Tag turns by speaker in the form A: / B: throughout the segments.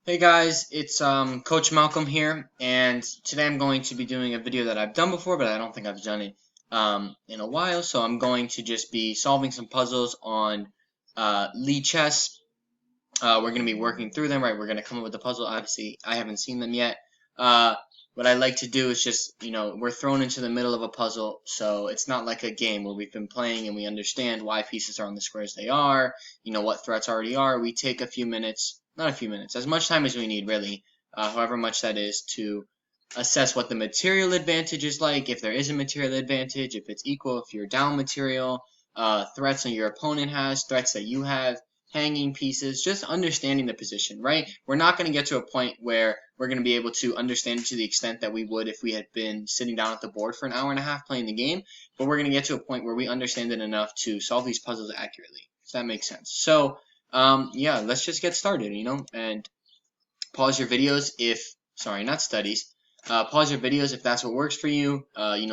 A: Hey guys, it's Coach Malcolm here, and today I'm going to be doing a video that I've done before, but I don't think I've done it in a while. So I'm going to just be solving some puzzles on Lichess. We're going to be working through them, right? We're going to come up with the puzzle. Obviously, I haven't seen them yet. Uh, what I like to do is just, we're thrown into the middle of a puzzle, so it's not like a game where we've been playing and we understand why pieces are on the squares they are, what threats already are. We take a few minutes, not a few minutes, as much time as we need, really, however much that is, to assess what the material advantage is like, if there is a material advantage, if it's equal, if you're down material, threats that your opponent has, threats that you have, hanging pieces, just understanding the position, right? We're not going to get to a point where we're going to be able to understand it to the extent that we would if we had been sitting down at the board for an hour and a half playing the game, but we're going to get to a point where we understand it enough to solve these puzzles accurately. Does that make sense? So, yeah, let's just get started, and pause your videos if, sorry, not studies, pause your videos if that's what works for you,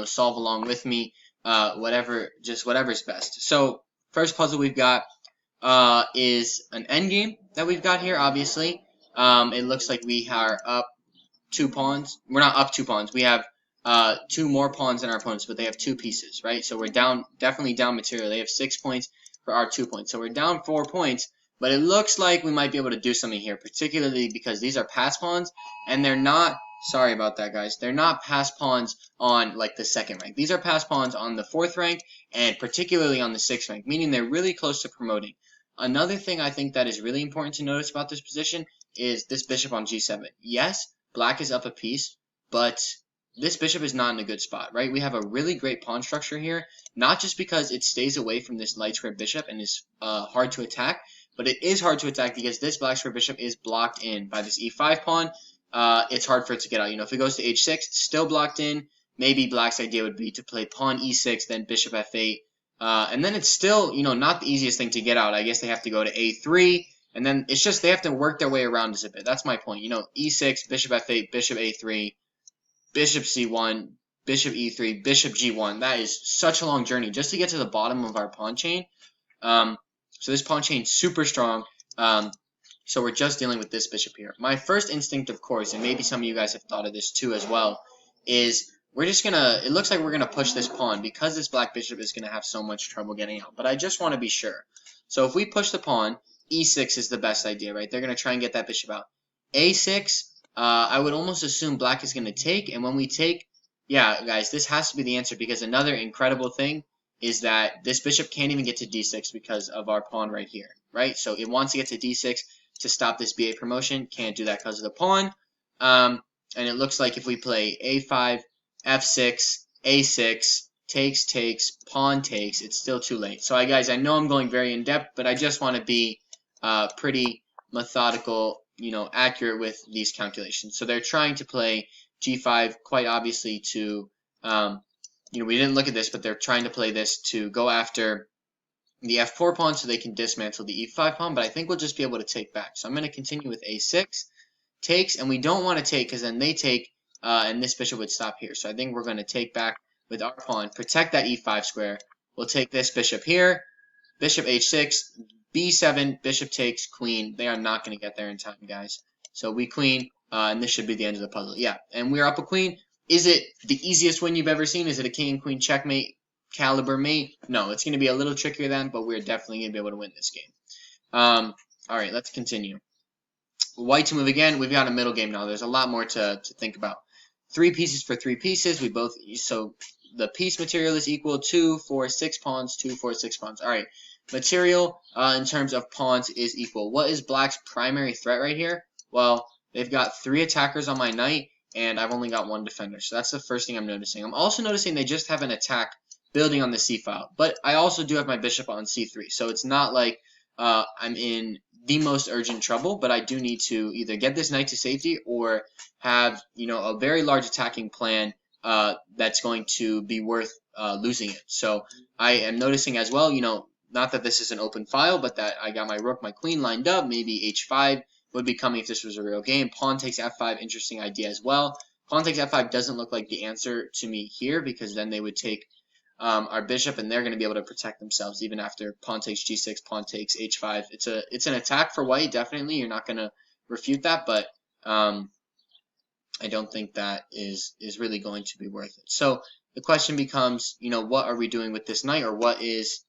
A: solve along with me, whatever's best. So, first puzzle we've got is an endgame that we've got here, obviously. It looks like we are up 2 pawns. We're not up 2 pawns. We have two more pawns than our opponents, but they have 2 pieces, right? So we're down, definitely down material. They have 6 points for our 2 points. So we're down 4 points, but it looks like we might be able to do something here, particularly because these are pass pawns, and they're not, sorry about that, guys, they're not pass pawns on, like, the 2nd rank. These are pass pawns on the 4th rank, and particularly on the 6th rank, meaning they're really close to promoting. Another thing I think that is really important to notice about this position is this bishop on g7. Yes, black is up a piece, but this bishop is not in a good spot, right? We have a really great pawn structure here, not just because it stays away from this light square bishop and is hard to attack, but it is hard to attack because this black square bishop is blocked in by this e5 pawn. It's hard for it to get out. If it goes to h6, it's still blocked in. Maybe black's idea would be to play pawn e6, then bishop f8, and then it's still, not the easiest thing to get out. I guess they have to go to a3, and then it's just they have to work their way around this a bit. That's my point. E6, bishop f8, bishop a3, bishop c1, bishop e3, bishop g1. That is such a long journey just to get to the bottom of our pawn chain. So this pawn chain is super strong. So we're just dealing with this bishop here. My first instinct, of course, and maybe some of you guys have thought of this too as well, is we're just gonna, it looks like we're gonna push this pawn because this black bishop is gonna have so much trouble getting out. But I just want to be sure. So if we push the pawn, e6 is the best idea, right? They're gonna try and get that bishop out. a6, I would almost assume black is gonna take, and when we take, yeah, guys, this has to be the answer because another incredible thing is that this bishop can't even get to d6 because of our pawn right here, right? So it wants to get to d6 to stop this BA promotion. Can't do that because of the pawn. And it looks like if we play a5, f6, a6, takes, pawn takes, it's still too late. So guys, I know I'm going very in-depth, but I just want to be pretty methodical, accurate with these calculations. So they're trying to play g5 quite obviously to, we didn't look at this, but they're trying to play this to go after the f4 pawn so they can dismantle the e5 pawn, but I think we'll just be able to take back. So I'm going to continue with a6, takes, and we don't want to take because then they take, and this bishop would stop here. So I think we're going to take back with our pawn, protect that e5 square. We'll take this bishop here, bishop h6, b7, bishop takes, queen. They are not going to get there in time, guys. So we queen, and this should be the end of the puzzle. Yeah, and we're up a queen. Is it the easiest win you've ever seen? Is it a king and queen checkmate caliber mate? No, it's going to be a little trickier than, but we're definitely going to be able to win this game. All right, let's continue. White to move again. We've got a middle game now. There's a lot more to think about. 3 pieces for 3 pieces. So the piece material is equal 2, 4, 6 pawns, 2, 4, 6 pawns. All right, material in terms of pawns is equal. What is black's primary threat right here? Well, they've got 3 attackers on my knight, and I've only got 1 defender. So that's the first thing I'm noticing. I'm also noticing they just have an attack building on the c file, but I also do have my bishop on c3. So it's not like I'm in the most urgent trouble, but I do need to either get this knight to safety or have, a very large attacking plan that's going to be worth losing it. So I am noticing as well, not that this is an open file, but that I got my rook, my queen lined up. Maybe h5 would be coming if this was a real game. Pawn takes f5, interesting idea as well. Pawn takes f5 doesn't look like the answer to me here because then they would take our bishop, and they're going to be able to protect themselves even after pawn takes g6, pawn takes h5. It's an attack for white, definitely. You're not going to refute that, but I don't think that is really going to be worth it. So the question becomes, you know, what are we doing with this knight, or what is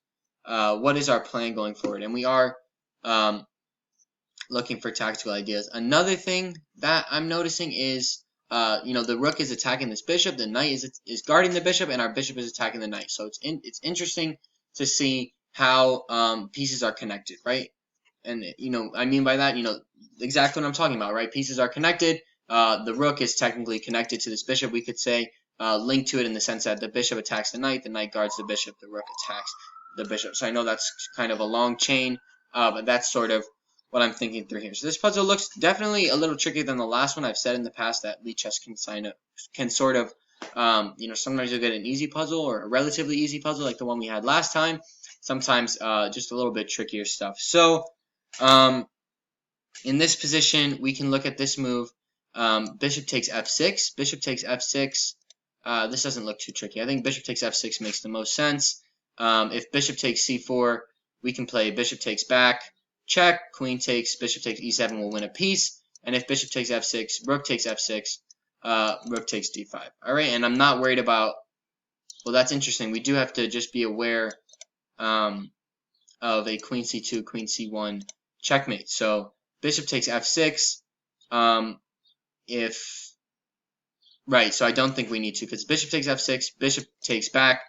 A: our plan going forward? And we are looking for tactical ideas. Another thing that I'm noticing is, you know, the rook is attacking this bishop, the knight is guarding the bishop, and our bishop is attacking the knight. So it's interesting to see how pieces are connected, right? And you know, I mean by that, you know, exactly what I'm talking about, right? Pieces are connected. The rook is technically connected to this bishop, we could say, linked to it in the sense that the bishop attacks the knight guards the bishop, the rook attacks the bishop. So I know that's kind of a long chain, but that's sort of what I'm thinking through here. So this puzzle looks definitely a little trickier than the last one. I've said in the past that Lichess can sort of, you know, sometimes you'll get an easy puzzle or a relatively easy puzzle like the one we had last time. Sometimes just a little bit trickier stuff. So in this position, we can look at this move. Bishop takes f6. Bishop takes f6. This doesn't look too tricky. I think bishop takes f6 makes the most sense. If bishop takes c4, we can play bishop takes back, check, queen takes, bishop takes e7 will win a piece. And if bishop takes f6, rook takes f6, rook takes d5. All right, and I'm not worried about, well, that's interesting. We do have to just be aware of a queen c2, queen c1 checkmate. So bishop takes f6. Right, so I don't think we need to, because bishop takes f6, bishop takes back,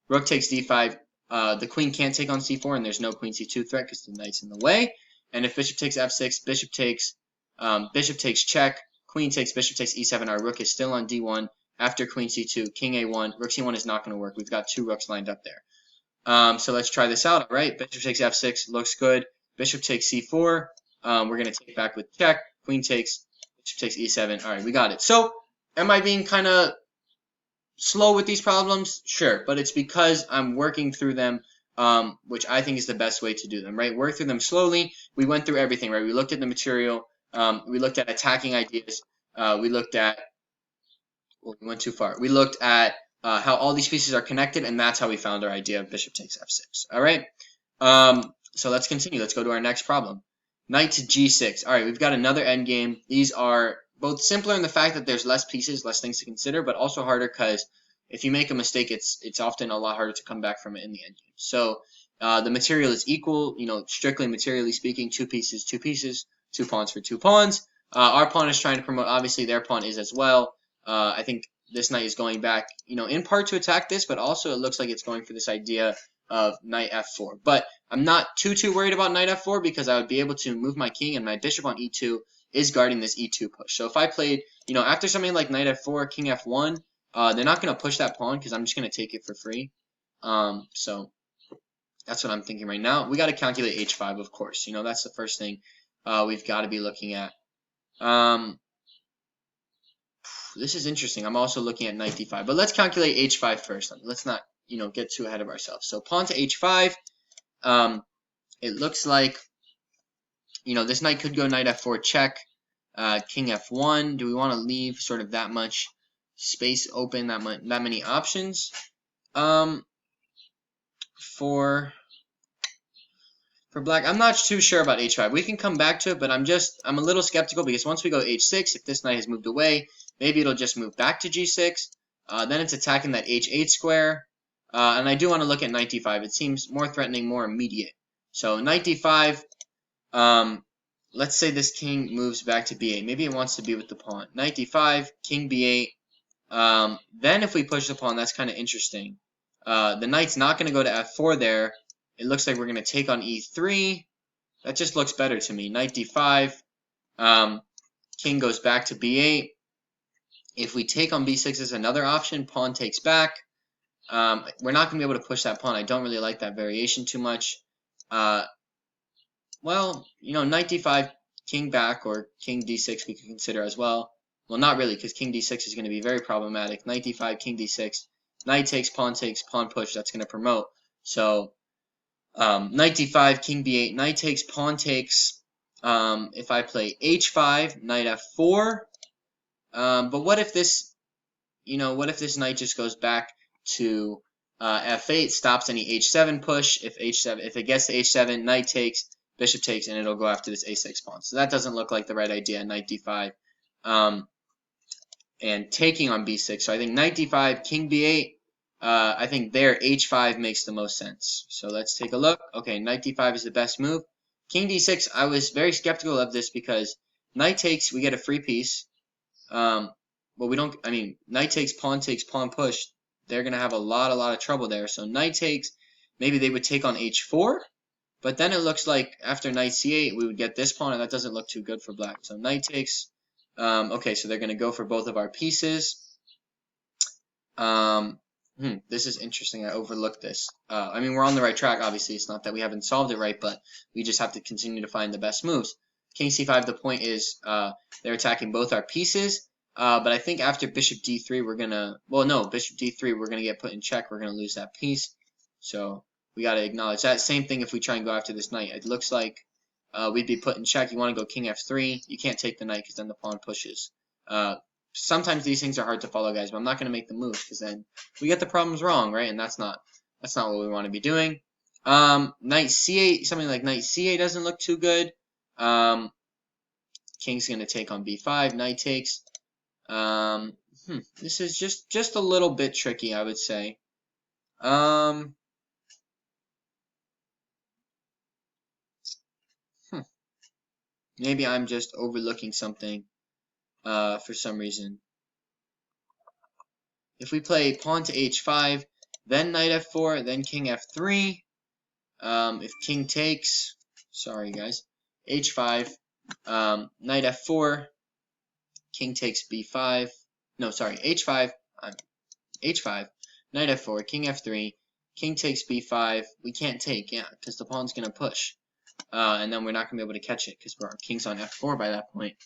A: rook takes d5. The queen can't take on c4, and there's no queen c2 threat because the knight's in the way. And if bishop takes f6, bishop takes check, queen takes, bishop takes e7. Our rook is still on d1 after queen c2, king a1. Rook c1 is not going to work. We've got two rooks lined up there. So let's try this out. All right, bishop takes f6 looks good. Bishop takes c4. We're going to take back with check. Queen takes, bishop takes e7. All right, we got it. So am I being kind of slow with these problems? Sure, but it's because I'm working through them, which I think is the best way to do them, right? Work through them slowly. We went through everything, right? We looked at the material. We looked at attacking ideas. We looked at, well, we went too far. We looked at how all these pieces are connected, and that's how we found our idea of bishop takes f6. All right? So let's continue. Let's go to our next problem. Knight to g6. All right, we've got another endgame. These are both simpler in the fact that there's less pieces, less things to consider, but also harder because if you make a mistake, it's often a lot harder to come back from it in the endgame. So the material is equal, you know, strictly materially speaking, two pieces, two pawns for two pawns. Our pawn is trying to promote, obviously their pawn is as well. I think this knight is going back, you know, in part to attack this, but also it looks like it's going for this idea of knight f4. But I'm not too worried about knight f4 because I would be able to move my king, and my bishop on e2 is guarding this e2 push. So if I played, you know, after something like knight f4, king f1, they're not going to push that pawn because I'm just going to take it for free. So that's what I'm thinking right now. We got to calculate h5, of course. You know, that's the first thing we've got to be looking at. This is interesting. I'm also looking at knight d5, but let's calculate h5 first. Let's not, you know, get too ahead of ourselves. So pawn to h5. It looks like, you know, this knight could go knight f4 check, king f1. Do we want to leave sort of that much space open, that many options? For black, I'm not too sure about h5. We can come back to it, but I'm a little skeptical because once we go h6, if this knight has moved away, maybe it'll just move back to g6. Then it's attacking that h8 square. And I do want to look at knight d5. It seems more threatening, more immediate. So knight d5, let's say this king moves back to b8. Maybe it wants to be with the pawn. Knight d5, king b8. Then if we push the pawn, that's kind of interesting. The knight's not going to go to f4 there. It looks like we're going to take on e3. That just looks better to me. Knight d5. King goes back to b8. If we take on b6 is another option. Pawn takes back. We're not going to be able to push that pawn. I don't really like that variation too much. Well, you know, knight d5, king back, or king d6 we could consider as well. Well, not really, because king d6 is going to be very problematic. Knight d5, king d6, knight takes, pawn push. That's going to promote. So knight d5, king b8, knight takes, pawn takes. If I play h5, knight f4. But what if this, you know, what if this knight just goes back to f8, stops any h7 push? If it gets to h7, knight takes, bishop takes, and it'll go after this a6 pawn. So that doesn't look like the right idea. Knight d5, and taking on b6. So I think knight d5, king b8. I think there h5 makes the most sense. So let's take a look. Okay, knight d5 is the best move. King d6, I was very skeptical of this because knight takes, we get a free piece. Well, we don't, I mean, knight takes, pawn push. They're going to have a lot of trouble there. So knight takes, maybe they would take on h4. But then it looks like after knight c8, we would get this pawn, and that doesn't look too good for black. So knight takes. Okay, so they're going to go for both of our pieces. This is interesting. I overlooked this. I mean, we're on the right track, obviously. It's not that we haven't solved it right, but we just have to continue to find the best moves. King c5, the point is they're attacking both our pieces. But I think after bishop d3, we're going to... Well, no, bishop d3, we're going to get put in check. We're going to lose that piece. So we got to acknowledge that. Same thing if we try and go after this knight. It looks like we'd be put in check. You want to go king f3. You can't take the knight because then the pawn pushes. Sometimes these things are hard to follow, guys, but I'm not going to make the move because then we get the problems wrong, right? And that's not what we want to be doing. Knight c8, something like knight c8 doesn't look too good. King's going to take on b5. Knight takes. This is just a little bit tricky, I would say. Maybe I'm just overlooking something for some reason. If we play pawn to h5, then knight f4, then king f3, if king takes, sorry guys, h5, knight f4, king takes b5, no, sorry, h5, h5, knight f4, king f3, king takes b5, we can't take, yeah, because the pawn's going to push. And then we're not going to be able to catch it because our king's on f4 by that point.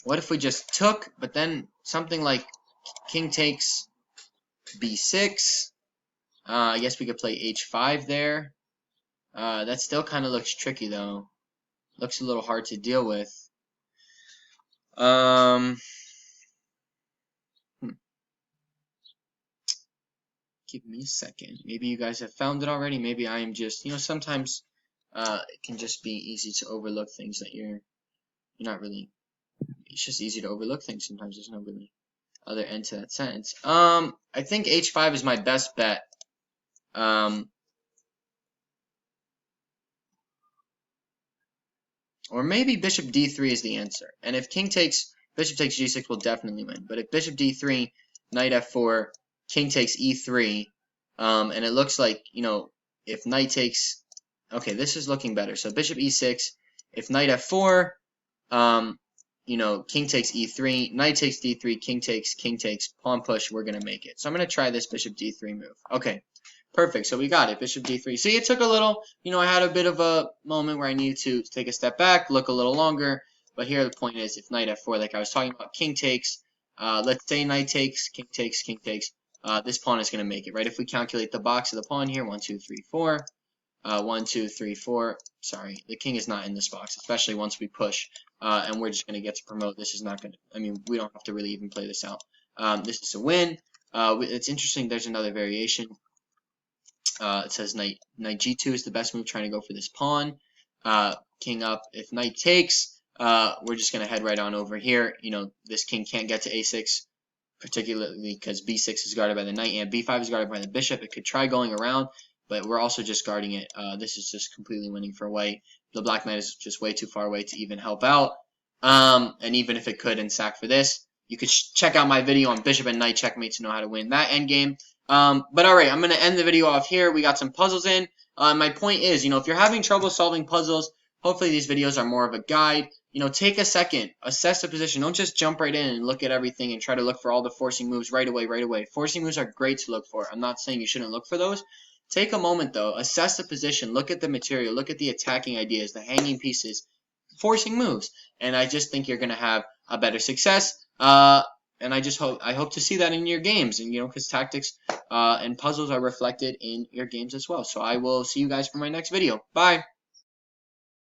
A: What if we just took, but then something like king takes b6? I guess we could play h5 there. That still kind of looks tricky, though. Looks a little hard to deal with. Give me a second. Maybe you guys have found it already. Maybe I am just, sometimes it can just be easy to overlook things that you're not really. It's just easy to overlook things sometimes. There's no really other end to that sentence. I think h5 is my best bet. Or maybe bishop d3 is the answer. And if king takes, bishop takes g6 will definitely win. But if bishop d3, knight f4, king takes e3, and it looks like, if knight takes, okay, this is looking better. So bishop e6, if knight f4, king takes e3, knight takes d3, king takes, pawn push, we're going to make it. So I'm going to try this bishop d3 move. Okay, perfect. So we got it, bishop d3. See, it took a little, I had a bit of a moment where I needed to take a step back, look a little longer. But here the point is, if knight f4, like I was talking about, king takes, let's say knight takes, king takes, this pawn is going to make it, right? If we calculate the box of the pawn here, 1, 2, 3, 4. 1, 2, 3, 4. Sorry, the king is not in this box, especially once we push. And we're just going to get to promote. This is not going to, I mean, we don't have to really even play this out. This is a win. It's interesting, there's another variation. It says knight g2 is the best move, trying to go for this pawn. King up. If knight takes, we're just going to head right on over here. This king can't get to a6, particularly because b6 is guarded by the knight and b5 is guarded by the bishop. It could try going around, but we're also just guarding it. This is just completely winning for white. The black knight is just way too far away to even help out. And even if it could and sack for this, you could check out my video on bishop and knight checkmate to know how to win that endgame. But alright, I'm going to end the video off here. We got some puzzles in. My point is, if you're having trouble solving puzzles, hopefully these videos are more of a guide. Take a second, assess the position. Don't just jump right in and look at everything and try to look for all the forcing moves right away. Forcing moves are great to look for. I'm not saying you shouldn't look for those. Take a moment, though. Assess the position. Look at the material. Look at the attacking ideas, the hanging pieces, forcing moves. And I just think you're going to have a better success. And I hope to see that in your games. And, because tactics and puzzles are reflected in your games as well. So I will see you guys for my next video. Bye.